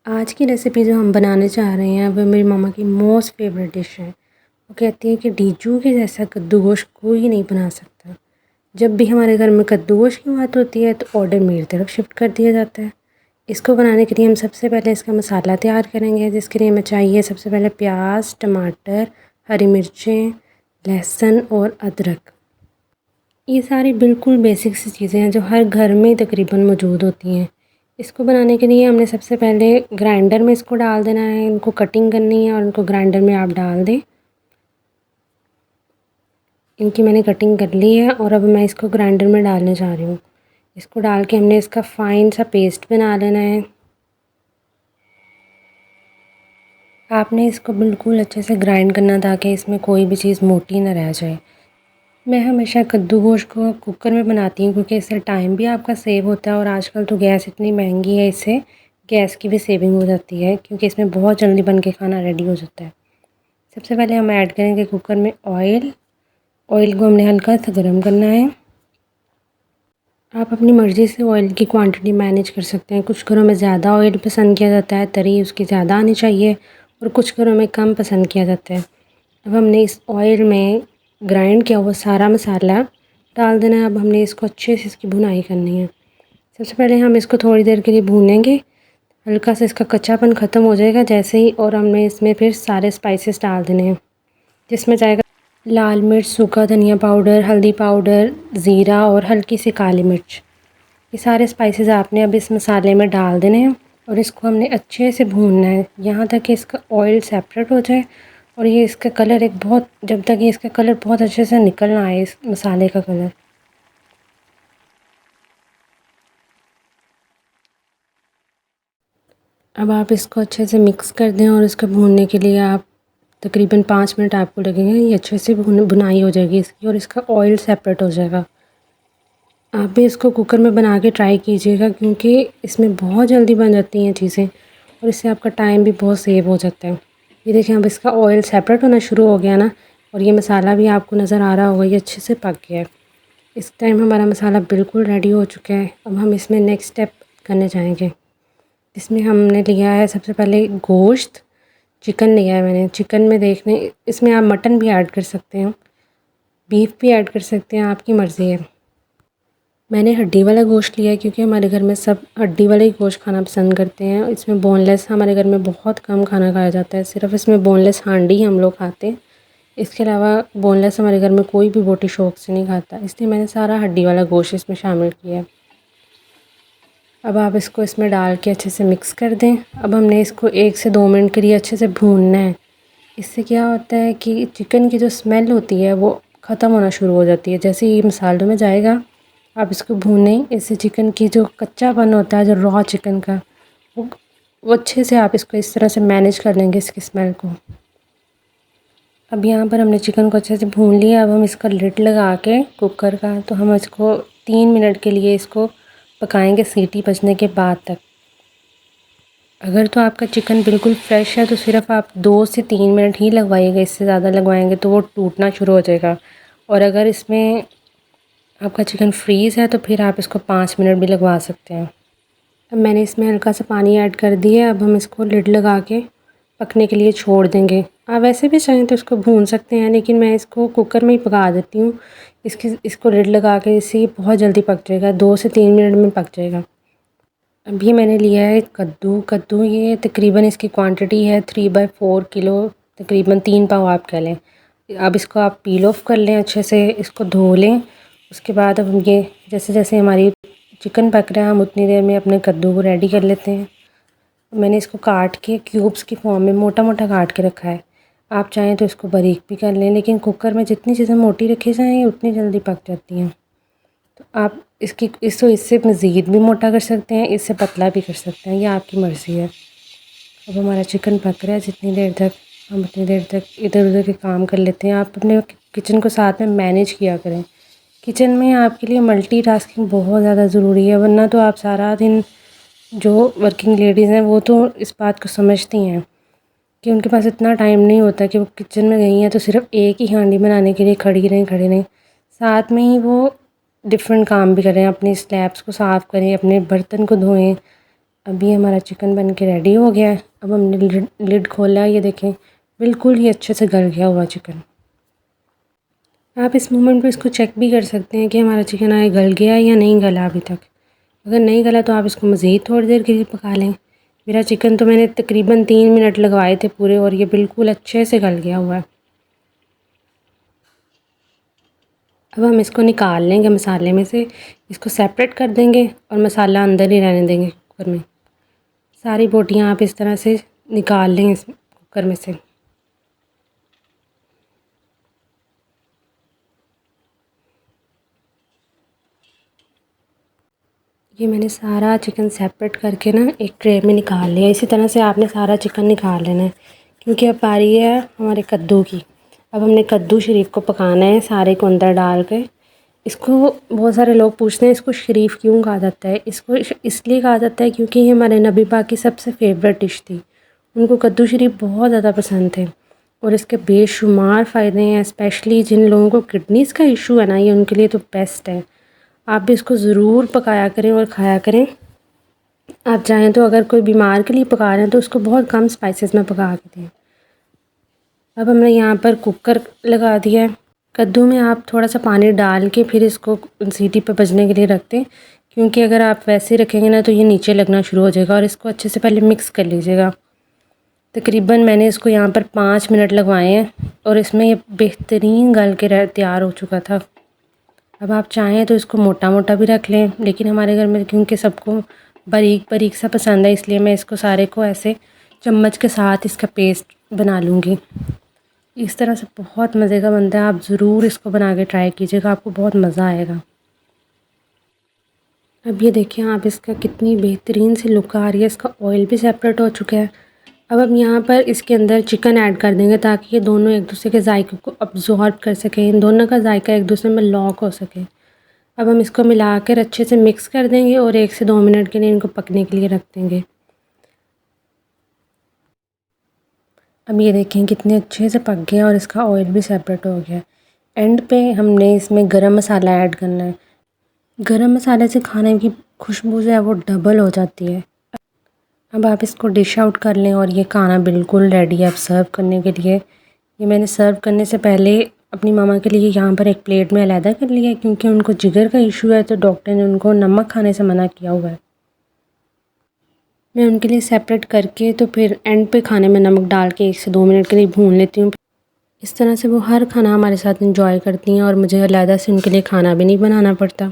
आज की रेसिपी जो हम बनाने चाह रहे हैं वो मेरी मम्मा की मोस्ट फेवरेट डिश है। वो कहती हैं कि डीजू के जैसा कद्दू गोश्त कोई नहीं बना सकता। जब भी हमारे घर में कद्दू गोश्त की बात होती है तो ऑर्डर मेरी तरफ शिफ्ट कर दिया जाता है। इसको बनाने के लिए हम सबसे पहले इसका मसाला तैयार करेंगे, जिसके लिए हमें चाहिए सबसे पहले प्याज, टमाटर, हरी मिर्चें, लहसुन और अदरक। ये सारी बिल्कुल बेसिक सी चीज़ें हैं जो हर घर में तकरीबन मौजूद होती हैं। इसको बनाने के लिए हमने सबसे पहले ग्राइंडर में इसको डाल देना है, इनको कटिंग करनी है और इनको ग्राइंडर में आप डाल दें। इनकी मैंने कटिंग कर ली है और अब मैं इसको ग्राइंडर में डालने जा रही हूँ। इसको डाल के हमने इसका फ़ाइन सा पेस्ट बना लेना है। आपने इसको बिल्कुल अच्छे से ग्राइंड करना ताकि इसमें कोई भी चीज़ मोटी ना रह जाए। मैं हमेशा कद्दू गोश्त को कुकर में बनाती हूँ क्योंकि इससे टाइम भी आपका सेव होता है और आजकल तो गैस इतनी महंगी है, इससे गैस की भी सेविंग हो जाती है क्योंकि इसमें बहुत जल्दी बन के खाना रेडी हो जाता है। सबसे पहले हम ऐड करेंगे कुकर में ऑयल। ऑयल को हमने हल्का सा गर्म करना है। आप अपनी मर्ज़ी से ऑयल की क्वांटिटी मैनेज कर सकते हैं। कुछ घरों में ज़्यादा ऑयल पसंद किया जाता है, तरी उसकी ज़्यादा आनी चाहिए, और कुछ घरों में कम पसंद किया जाता है। अब हमने इस ऑयल में ग्राइंड किया हुआ सारा मसाला डाल देना है। अब हमने इसको अच्छे से इसकी भुनाई करनी है। सबसे पहले हम इसको थोड़ी देर के लिए भूनेंगे, हल्का सा इसका कच्चापन ख़त्म हो जाएगा जैसे ही, और हमने इसमें फिर सारे स्पाइसेस डाल देने हैं, जिसमें जाएगा लाल मिर्च, सूखा धनिया पाउडर, हल्दी पाउडर, ज़ीरा और हल्की सी काली मिर्च। ये सारे स्पाइसेस आपने अब इस मसाले में डाल देने हैं और इसको हमने अच्छे से भूनना है यहाँ तक कि इसका ऑयल सेपरेट हो जाए और ये इसका कलर एक बहुत, जब तक ये इसका कलर बहुत अच्छे से निकल ना आए, इस मसाले का कलर। अब आप इसको अच्छे से मिक्स कर दें और इसको भूनने के लिए आप तकरीबन 5 मिनट आपको लगेंगे। ये अच्छे से भुनाई हो जाएगी इसकी और इसका ऑयल सेपरेट हो जाएगा। आप भी इसको कुकर में बना के ट्राई कीजिएगा क्योंकि इसमें बहुत जल्दी बन जाती हैं चीज़ें और इससे आपका टाइम भी बहुत सेव हो जाता है। ये देखिए अब इसका ऑयल सेपरेट होना शुरू हो गया ना, और ये मसाला भी आपको नज़र आ रहा होगा ये अच्छे से पक गया है। इस टाइम हमारा मसाला बिल्कुल रेडी हो चुका है। अब हम इसमें नेक्स्ट स्टेप करने जाएंगे। इसमें हमने लिया है सबसे पहले गोश्त, चिकन लिया है मैंने। चिकन में देखने, इसमें आप मटन भी ऐड कर सकते हैं, बीफ भी ऐड कर सकते हैं, आपकी मर्ज़ी है। मैंने हड्डी वाला गोश्त लिया है क्योंकि हमारे घर में सब हड्डी वाला ही गोश्त खाना पसंद करते हैं। इसमें बोनलेस हमारे घर में बहुत कम खाना खाया जाता है, सिर्फ इसमें बोनलेस हांडी ही हम लोग खाते हैं। इसके अलावा बोनलेस हमारे घर में कोई भी बोटी शौक से नहीं खाता, इसलिए मैंने सारा हड्डी वाला गोश्त इसमें शामिल किया है। अब आप इसको इसमें डाल के अच्छे से मिक्स कर दें। अब हमने इसको 1 से 2 मिनट के लिए अच्छे से भूनना है। इससे क्या होता है कि चिकन की जो स्मेल होती है वो ख़त्म होना शुरू हो जाती है जैसे ही मसालों में जाएगा। आप इसको भूनें, इससे चिकन की जो कच्चापन होता है, जो रॉ चिकन का, वो वो अच्छे से आप इसको इस तरह से मैनेज कर लेंगे इसकी स्मेल को। अब यहाँ पर हमने चिकन को अच्छे से भून लिया। अब हम इसका लिड लगा के कुकर का, तो हम इसको 3 मिनट के लिए इसको पकाएंगे सीटी बजने के बाद तक। अगर तो आपका चिकन बिल्कुल फ्रेश है तो सिर्फ आप 2 से 3 मिनट ही लगवाइएगा, इससे ज़्यादा लगवाएंगे तो वो टूटना शुरू हो जाएगा। और अगर इसमें आपका चिकन फ्रीज़ है तो फिर आप इसको 5 मिनट भी लगवा सकते हैं। अब मैंने इसमें हल्का सा पानी ऐड कर दिया। अब हम इसको लिड लगा के पकने के लिए छोड़ देंगे। आप वैसे भी चाहें तो इसको भून सकते हैं, लेकिन मैं इसको कुकर में ही पका देती हूँ। इसको लिड लगा के, इससे बहुत जल्दी पक जाएगा, 2 से 3 मिनट में पक जाएगा। अभी मैंने लिया है कद्दू ये तकरीबन इसकी क्वांटिटी है 3/4 किलो, तकरीबन 3 पाव आप कह लें। अब इसको आप पील ऑफ कर लें, अच्छे से इसको धो लें। उसके बाद अब हम ये जैसे जैसे हमारी चिकन पक रहा है हम उतनी देर में अपने कद्दू को रेडी कर लेते हैं। मैंने इसको काट के क्यूब्स की फॉर्म में मोटा मोटा काट के रखा है। आप चाहें तो इसको बारीक भी कर लें, लेकिन कुकर में जितनी चीज़ें मोटी रखी जाएँ उतनी जल्दी पक जाती हैं। तो आप इससे मज़ीद भी मोटा कर सकते हैं, इससे पतला भी कर सकते हैं, ये आपकी मर्ज़ी है। अब हमारा चिकन पक रहा है, जितनी देर तक हम उतनी देर तक इधर उधर के काम कर लेते हैं। आप अपने किचन को साथ में मैनेज किया करें। किचन में आपके लिए मल्टीटास्किंग बहुत ज़्यादा ज़रूरी है, वरना तो आप सारा दिन, जो वर्किंग लेडीज़ हैं वो तो इस बात को समझती हैं कि उनके पास इतना टाइम नहीं होता कि वो किचन में गई हैं तो सिर्फ एक ही हांडी बनाने के लिए खड़ी रहें। साथ में ही वो डिफरेंट काम भी करें, अपनी स्लैब्स को साफ़ करें, अपने बर्तन को धोएं, अभी हमारा चिकन बन के रेडी हो गया है। अब हमने लिड खोला है, ये देखें बिल्कुल ही अच्छे से गल गया हुआ चिकन। आप इस मोमेंट पे इसको चेक भी कर सकते हैं कि हमारा चिकन आगे गल गया है या नहीं गला अभी तक। अगर नहीं गला तो आप इसको मज़ीद थोड़ी देर के लिए पका लें। मेरा चिकन तो मैंने तकरीबन 3 मिनट लगवाए थे पूरे, और ये बिल्कुल अच्छे से गल गया हुआ है। अब हम इसको निकाल लेंगे मसाले में से, इसको सेपरेट कर देंगे और मसाला अंदर ही रहने देंगे कुकर में। सारी बोटियां आप इस तरह से निकाल लें इस कुकर में से। ये मैंने सारा चिकन सेपरेट करके ना एक ट्रे में निकाल लिया। इसी तरह से आपने सारा चिकन निकाल लेना है, क्योंकि अब बारी है हमारे कद्दू की। अब हमने कद्दू शरीफ को पकाना है सारे को अंदर डाल के। इसको बहुत सारे लोग पूछते हैं इसको शरीफ क्यों कहा जाता है। इसको इसलिए कहा जाता है क्योंकि ये हमारे नबी पाक की सबसे फेवरेट डिश थी। उनको कद्दू शरीफ बहुत ज़्यादा पसंद थे और इसके बेशुमार फ़ायदे हैं। स्पेशली जिन लोगों को किडनीज़ का इशू है ना, ये उनके लिए तो बेस्ट है। आप भी इसको ज़रूर पकाया करें और खाया करें। आप चाहें तो अगर कोई बीमार के लिए पका रहे हैं तो उसको बहुत कम स्पाइसेस में पका के दें। अब हमने यहाँ पर कुकर लगा दिया है। कद्दू में आप थोड़ा सा पानी डाल के फिर इसको सीटी पे बजने के लिए रख दें, क्योंकि अगर आप वैसे रखेंगे ना तो ये नीचे लगना शुरू हो जाएगा। और इसको अच्छे से पहले मिक्स कर लीजिएगा। तकरीबन मैंने इसको यहाँ पर 5 मिनट लगवाए हैं और इसमें ये बेहतरीन गल के तैयार हो चुका था। अब आप चाहें तो इसको मोटा मोटा भी रख लें, लेकिन हमारे घर में क्योंकि सबको बारीक बारीक सा पसंद है, इसलिए मैं इसको सारे को ऐसे चम्मच के साथ इसका पेस्ट बना लूँगी। इस तरह से बहुत मज़े का बनता है। आप ज़रूर इसको बना के ट्राई कीजिएगा, आपको बहुत मज़ा आएगा। अब ये देखिए आप इसका कितनी बेहतरीन सी लुक आ रही है। इसका ऑयल भी सेपरेट हो चुका है। अब हम यहाँ पर इसके अंदर चिकन ऐड कर देंगे ताकि ये दोनों एक दूसरे के जायके को अब्जॉर्ब कर सकें, इन दोनों का जायका एक दूसरे में लॉक हो सके। अब हम इसको मिलाकर अच्छे से मिक्स कर देंगे और 1 से 2 मिनट के लिए इनको पकने के लिए रख देंगे। अब ये देखें कितने अच्छे से पक गया और इसका ऑयल भी सेपरेट हो गया। एंड पे हमने इसमें गरम मसाला ऐड करना है। गरम मसाले से खाने की खुशबू जो है वो डबल हो जाती है। अब आप इसको डिश आउट कर लें और ये खाना बिल्कुल रेडी है अब सर्व करने के लिए। ये मैंने सर्व करने से पहले अपनी मामा के लिए यहाँ पर एक प्लेट में अलहदा कर लिया है, क्योंकि उनको जिगर का इशू है तो डॉक्टर ने उनको नमक खाने से मना किया हुआ है। मैं उनके लिए सेपरेट करके तो फिर एंड पे खाने में नमक डाल के 1 से 2 मिनट के लिए भून लेती हूँ। इस तरह से वो हर खाना हमारे साथ इंजॉय करती हैं और मुझे अलहदा से उनके लिए खाना भी नहीं बनाना पड़ता।